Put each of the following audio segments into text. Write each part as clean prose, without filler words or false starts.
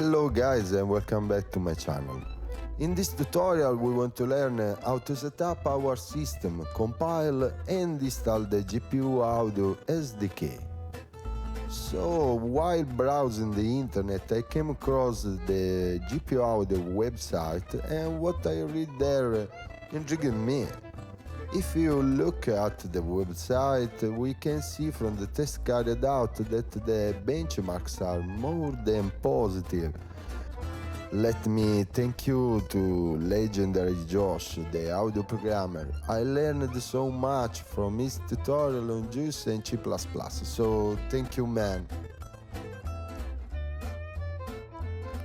Hello guys and welcome back to my channel. In this tutorial we want to learn how to set up our system, compile and install the GPUAudio SDK. So while browsing the internet I came across the GPUAudio website and what I read there intrigued me. If you look at the website, we can see from the test carried out that the benchmarks are more than positive. Let me thank you to legendary Josh, the audio programmer. I learned so much from his tutorial on Juice and C++, so thank you man.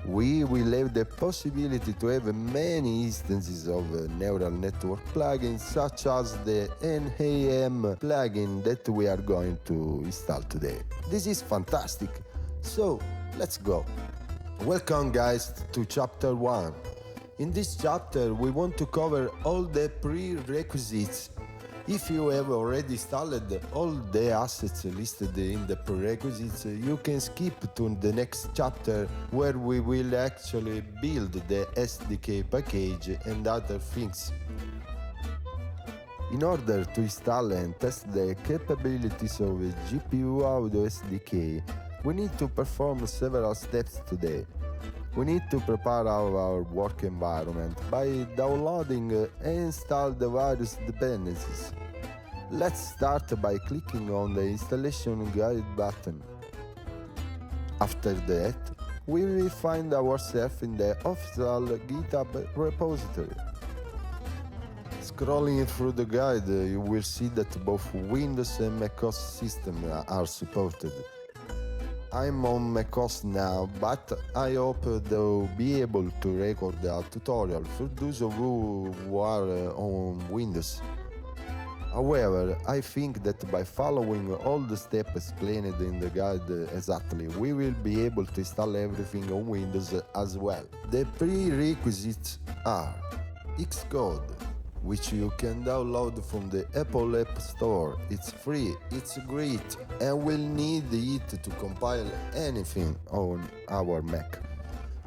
We will have the possibility to have many instances of neural network plugins such as the NAM plugin that we are going to install today. This is fantastic, so let's go. Welcome guys to chapter 1. In this chapter we want to cover all the prerequisites. If you have already installed all the assets listed in the prerequisites, you can skip to the next chapter where we will actually build the SDK package and other things. In order to install and test the capabilities of GPUAudio SDK, we need to perform several steps today. We need to prepare our work environment by downloading and install the various dependencies. Let's start by clicking on the installation guide button. After that, we will find ourselves in the official GitHub repository. Scrolling through the guide, you will see that both Windows and macOS systems are supported. I'm on macOS now, but I hope to be able to record a tutorial for those of you who are on Windows. However, I think that by following all the steps explained in the guide exactly, we will be able to install everything on Windows as well. The prerequisites are Xcode, which you can download from the Apple App Store. It's free, it's great, and we'll need it to compile anything on our Mac.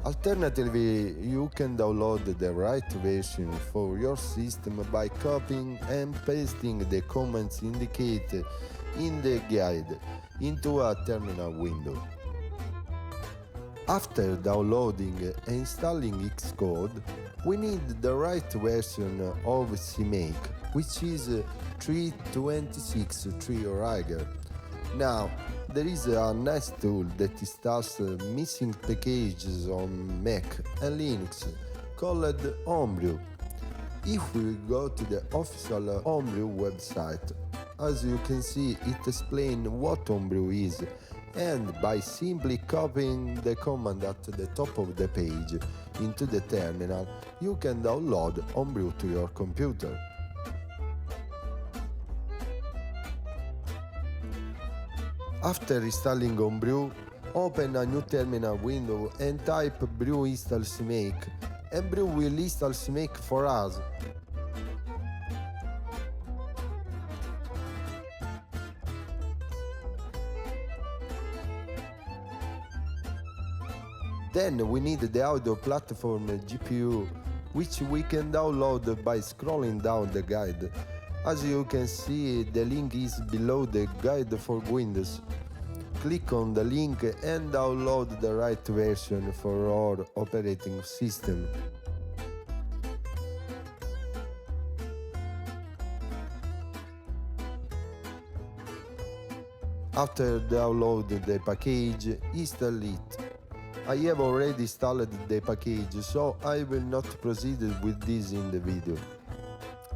Alternatively, you can download the right version for your system by copying and pasting the comments indicated in the guide into a terminal window. After downloading and installing Xcode, we need the right version of CMake, which is 3.26.3 or higher. Now, there is a nice tool that installs missing packages on Mac and Linux called Homebrew. If we go to the official Homebrew website, as you can see, it explains what Homebrew is, and by simply copying the command at the top of the page into the terminal, you can download Homebrew to your computer. After installing Homebrew, open a new terminal window and type brew install CMake, and Brew will install CMake for us. Then we need the audio platform GPU, which we can download by scrolling down the guide. As you can see, the link is below the guide for Windows. Click on the link and download the right version for our operating system. After downloading the package, install it. I have already installed the package, so I will not proceed with this in the video.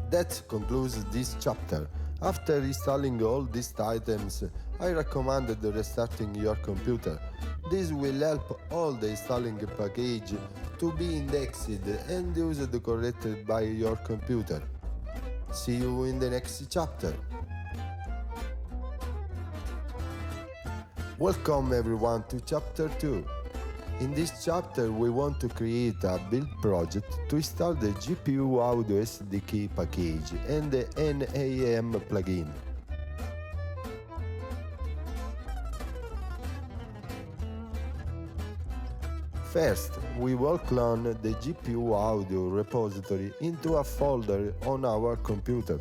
That concludes this chapter. After installing all these items, I recommend restarting your computer. This will help all the installing package to be indexed and used correctly by your computer. See you in the next chapter. Welcome everyone to chapter 2. In this chapter we want to create a build project to install the GPUAudio SDK package and the NAM plugin. First, we will clone the GPU audio repository into a folder on our computer.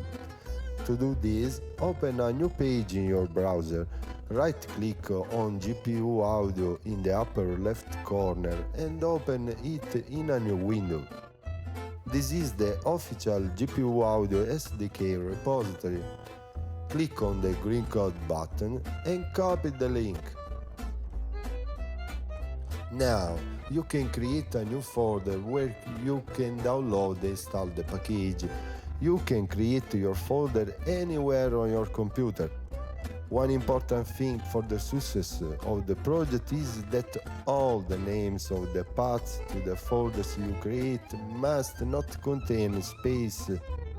To do this, open a new page in your browser, right-click on GPU Audio in the upper left corner and open it in a new window. This is the official GPU Audio SDK repository. Click on the green code button and copy the link. Now, you can create a new folder where you can download and install the package. You can create your folder anywhere on your computer. One important thing for the success of the project is that all the names of the paths to the folders you create must not contain space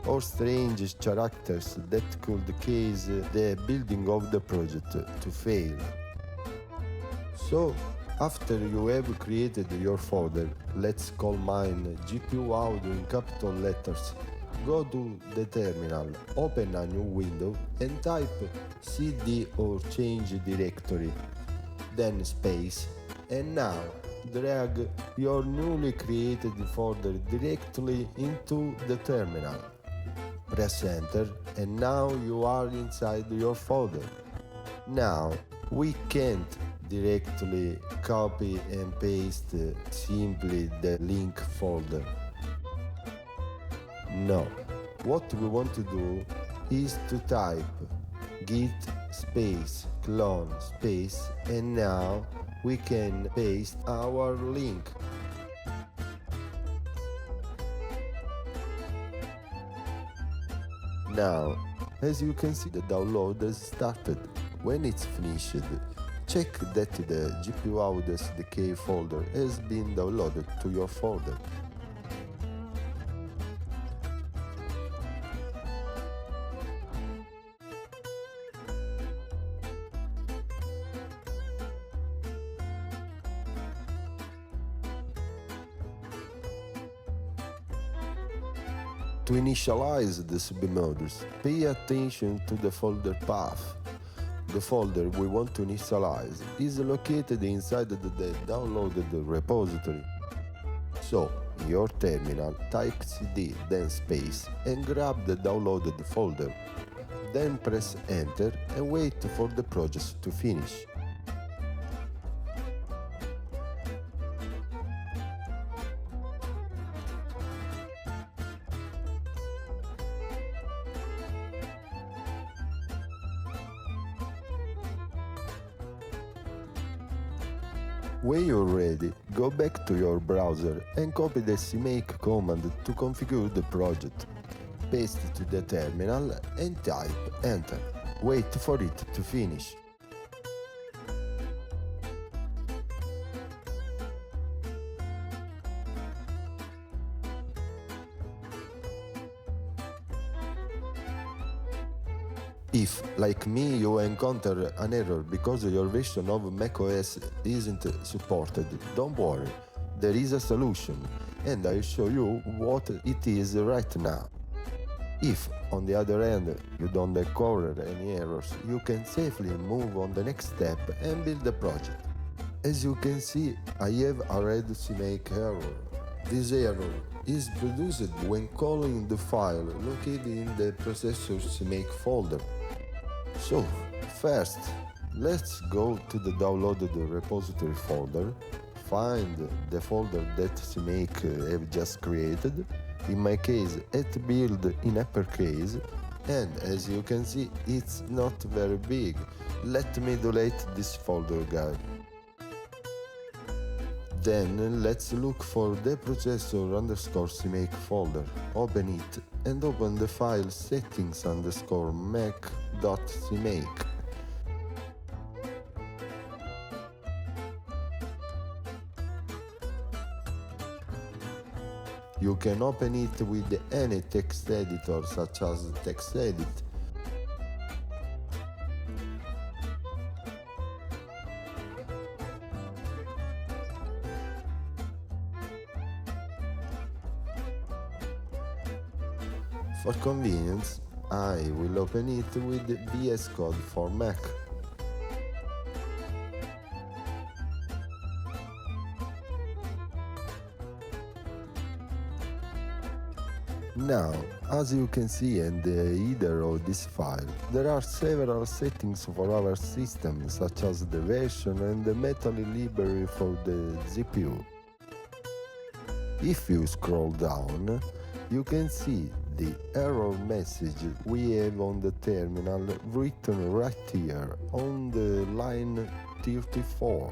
or strange characters that could cause the building of the project to fail. So, after you have created your folder, let's call mine GPU Audio in capital letters. Go to the terminal, open a new window and type cd or change directory, then space, and now drag your newly created folder directly into the terminal. Press enter and now you are inside your folder. Now we can't directly copy and paste simply the link folder. No, what we want to do is to type git space clone space and now we can paste our link. Now, as you can see, the download has started. When it's finished, check that the GPUAudio SDK folder has been downloaded to your folder. To initialize the submodules, pay attention to the folder path. The folder we want to initialize is located inside the downloaded repository. So, in your terminal, type cd, then space, and grab the downloaded folder. Then press enter and wait for the process to finish. When you're ready, go back to your browser and copy the CMake command to configure the project. Paste it to the terminal and type enter. Wait for it to finish. If, like me, you encounter an error because your version of macOS isn't supported, don't worry, there is a solution, and I'll show you what it is right now. If, on the other hand, you don't encounter any errors, you can safely move on the next step and build the project. As you can see, I have a red CMake error. This error is produced when calling the file located in the processor's CMake folder. So, first, let's go to the downloaded repository folder, find the folder that CMake have just created, in my case at build in uppercase, and as you can see it's not very big. Let me delete this folder guy. Then let's look for the processor_CMake folder, open it and open the file settings_make.cmake. You can open it with any text editor such as TextEdit. For convenience, I will open it with VS Code for Mac. Now, as you can see in the header of this file, there are several settings for our system, such as the version and the metal library for the GPU. If you scroll down, you can see the error message we have on the terminal written right here on the line 34.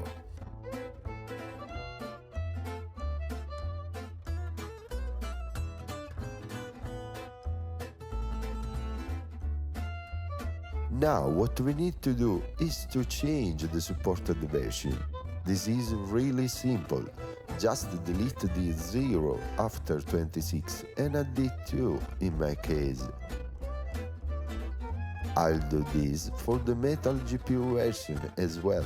Now what we need to do is to change the supported version. This is really simple. Just delete the 0 after 26 and add the 2 in my case. I'll do this for the Metal GPU version as well.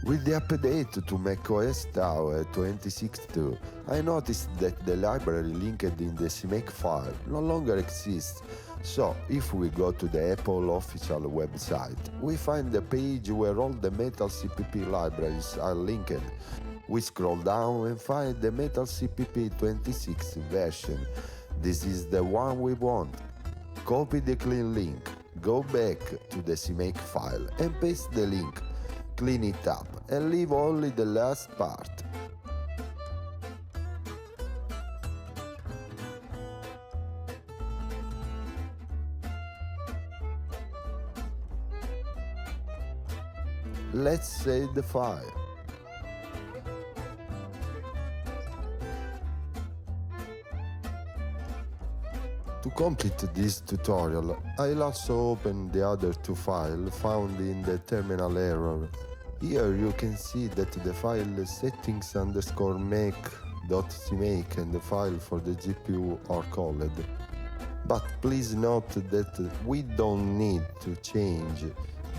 With the update to macOS Tau 26.2, I noticed that the library linked in the CMake file no longer exists. So, if we go to the Apple official website, we find the page where all the Metal CPP libraries are linked. We scroll down and find the Metal CPP 26 version. This is the one we want. Copy the clean link, go back to the CMake file and paste the link. Clean it up and leave only the last part. Let's save the file. To complete this tutorial, I'll also open the other two files found in the terminal error. Here you can see that the file settings_make.cmake and the file for the GPU are called. But please note that we don't need to change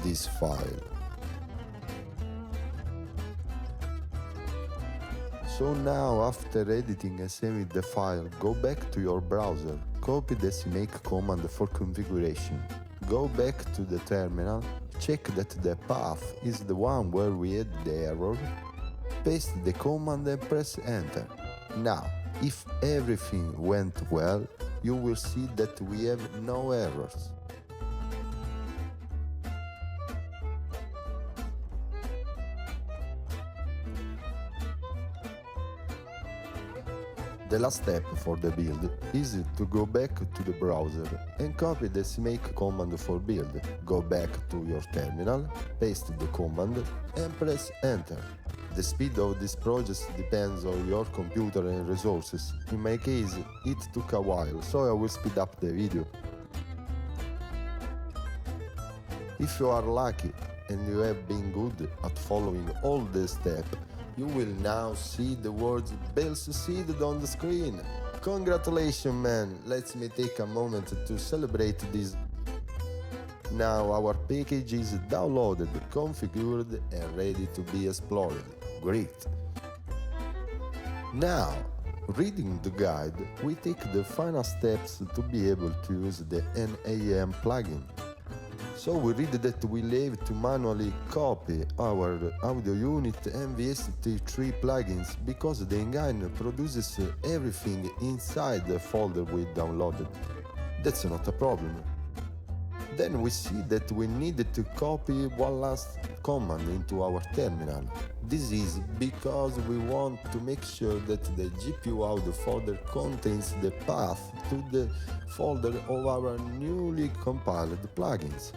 this file. So now, after editing and saving the file, go back to your browser, copy the CMake command for configuration, go back to the terminal, check that the path is the one where we had the error, paste the command and press enter. Now, if everything went well, you will see that we have no errors. The last step for the build is to go back to the browser and copy the CMake command for build. Go back to your terminal, paste the command and press enter. The speed of this process depends on your computer and resources. In my case, it took a while, so I will speed up the video. If you are lucky and you have been good at following all the steps, you will now see the words "Bell succeeded" on the screen. Congratulations, man! Let me take a moment to celebrate this. Now our package is downloaded, configured and ready to be explored. Great! Now, reading the guide, we take the final steps to be able to use the NAM plugin. So we read that we'll have to manually copy our audio unit and VST3 plugins because the engine produces everything inside the folder we downloaded. That's not a problem. Then we see that we needed to copy one last command into our terminal. This is because we want to make sure that the GPUAudio folder contains the path to the folder of our newly compiled plugins.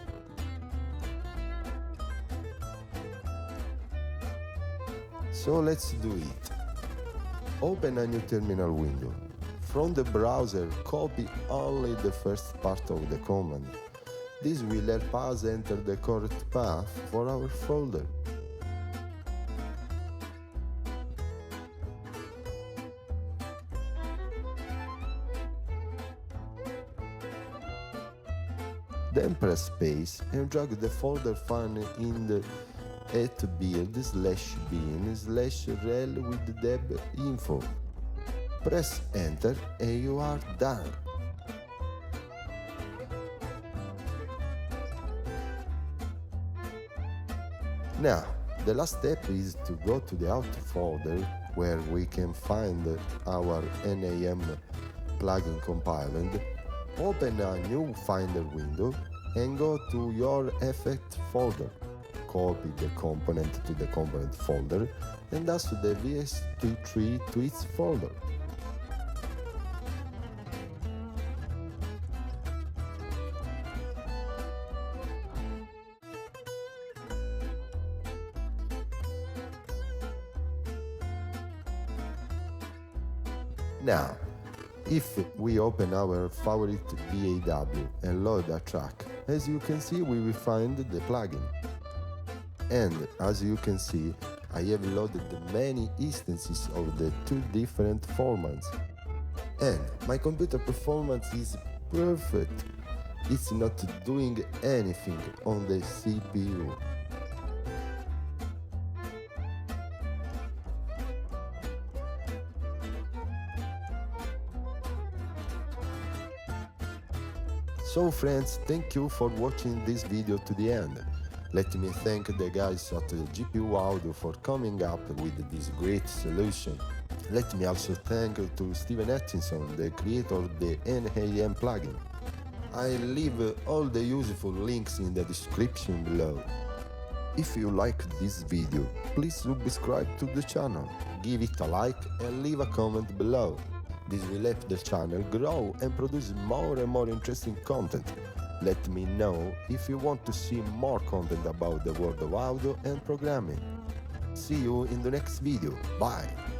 So let's do it. Open a new terminal window. From the browser, copy only the first part of the command. This will help us enter the correct path for our folder. Then press space and drag the folder file in the @build/bin/rel with deb info. Press enter and you are done. Now, The last step is to go to the auto folder where we can find our NAM plugin compiled, open a new Finder window and go to your effect folder. Copy the component to the component folder and add the VST3 to its folder. Now, if we open our favorite DAW and load a track, as you can see we will find the plugin. And as you can see, I have loaded many instances of the two different formats. And my computer performance is perfect. It's not doing anything on the CPU. So friends, thank you for watching this video to the end. Let me thank the guys at GPUAudio for coming up with this great solution. Let me also thank to Steven Atkinson, the creator of the NAM plugin. I leave all the useful links in the description below. If you like this video, please subscribe to the channel, give it a like and leave a comment below. This will help the channel grow and produce more and more interesting content. Let me know if you want to see more content about the world of audio and programming. See you in the next video. Bye!